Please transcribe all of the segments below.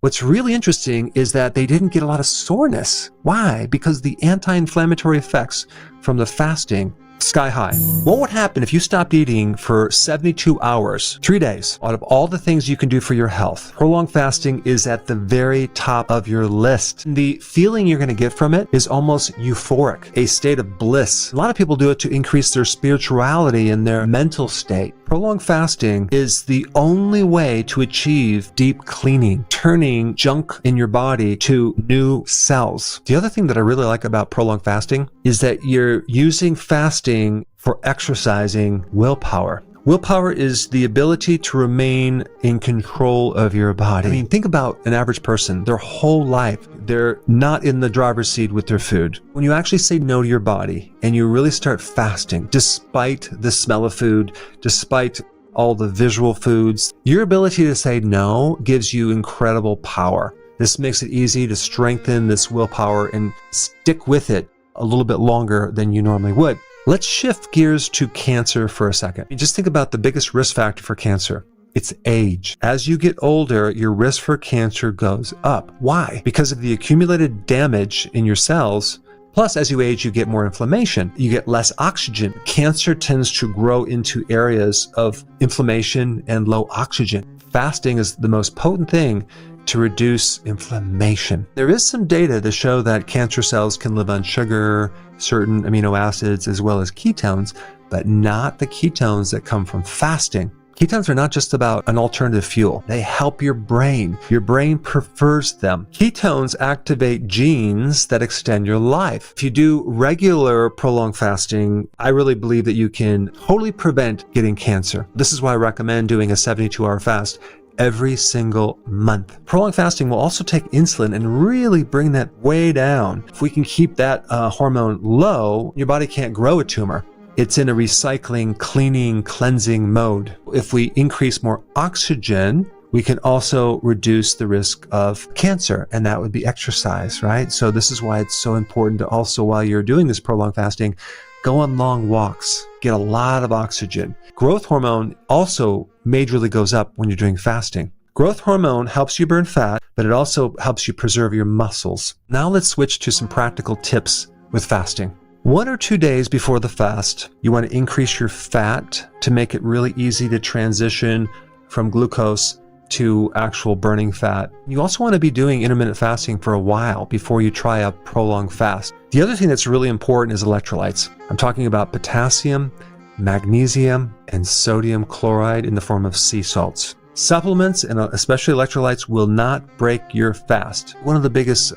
What's really interesting is that they didn't get a lot of soreness. Why? Because the anti-inflammatory effects from the fasting sky high. What would happen if you stopped eating for 72 hours, 3 days? Out of all the things you can do for your health, prolonged fasting is at the very top of your list. The feeling you're going to get from it is almost euphoric, a state of bliss. A lot of people do it to increase their spirituality and their mental state. Prolonged fasting is the only way to achieve deep cleaning, turning junk in your body to new cells. The other thing that I really like about prolonged fasting is that you're using fasting for exercising willpower. Willpower is the ability to remain in control of your body. I mean, think about an average person. Their whole life, they're not in the driver's seat with their food. When you actually say no to your body and you really start fasting, despite the smell of food, despite all the visual foods, your ability to say no gives you incredible power. This makes it easy to strengthen this willpower and stick with it a little bit longer than you normally would. Let's shift gears to cancer for a second. Just think about the biggest risk factor for cancer. It's age. As you get older, your risk for cancer goes up. Why? Because of the accumulated damage in your cells. Plus, as you age, you get more inflammation. You get less oxygen. Cancer tends to grow into areas of inflammation and low oxygen. Fasting is the most potent thing to reduce inflammation. There is some data to show that cancer cells can live on sugar, certain amino acids, as well as ketones, but not the ketones that come from fasting. Ketones are not just about an alternative fuel. They help your brain. Your brain prefers them. Ketones activate genes that extend your life. If you do regular prolonged fasting, I really believe that you can totally prevent getting cancer. This is why I recommend doing a 72-hour fast every single month. Prolonged fasting will also take insulin and really bring that way down. If we can keep that hormone low, your body can't grow a tumor. It's in a recycling, cleaning, cleansing mode. If we increase more oxygen, we can also reduce the risk of cancer, and that would be exercise, right? So this is why it's so important to also, while you're doing this prolonged fasting, go on long walks, get a lot of oxygen. Growth hormone also majorly goes up when you're doing fasting. Growth hormone helps you burn fat, but it also helps you preserve your muscles. Now let's switch to some practical tips with fasting. 1 or 2 days before the fast, you want to increase your fat to make it really easy to transition from glucose to actual burning fat. You also want to be doing intermittent fasting for a while before you try a prolonged fast. The other thing that's really important is electrolytes. I'm talking about potassium, magnesium, and sodium chloride in the form of sea salts. Supplements, and especially electrolytes, will not break your fast. One of the biggest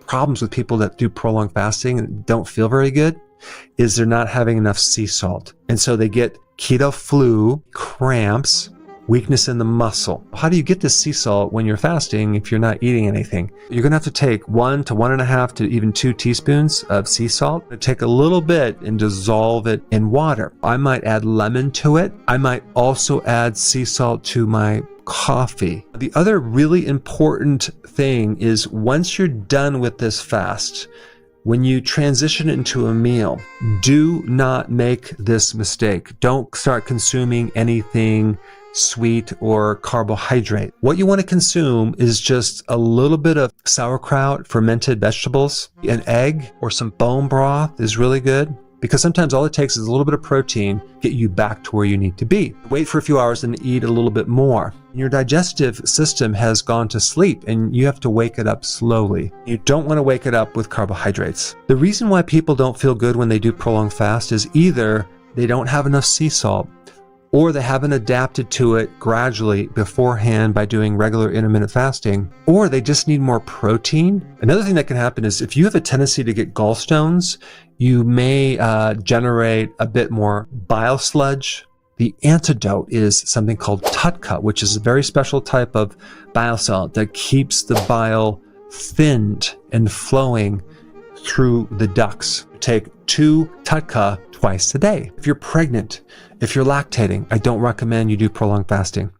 problems with people that do prolonged fasting and don't feel very good is they're not having enough sea salt. And so they get keto flu, cramps, weakness in the muscle. How do you get this sea salt when you're fasting if you're not eating anything? You're going to have to take 1 to 1.5 to even 2 teaspoons of sea salt. Take a little bit and dissolve it in water. I might add lemon to it. I might also add sea salt to my coffee. The other really important thing is once you're done with this fast, when you transition into a meal, do not make this mistake. Don't start consuming anything sweet or carbohydrate. What you want to consume is just a little bit of sauerkraut, fermented vegetables, an egg, or some bone broth is really good, because sometimes all it takes is a little bit of protein to get you back to where you need to be. Wait for a few hours and eat a little bit more. Your digestive system has gone to sleep and you have to wake it up slowly. You don't want to wake it up with carbohydrates. The reason why people don't feel good when they do prolonged fast is either they don't have enough sea salt, or they haven't adapted to it gradually beforehand by doing regular intermittent fasting, or they just need more protein. Another thing that can happen is if you have a tendency to get gallstones, you may generate a bit more bile sludge. The antidote is something called TUDCA, which is a very special type of bile salt that keeps the bile thinned and flowing through the ducts. Take 2 TUDCA twice a day. If you're pregnant, if you're lactating, I don't recommend you do prolonged fasting.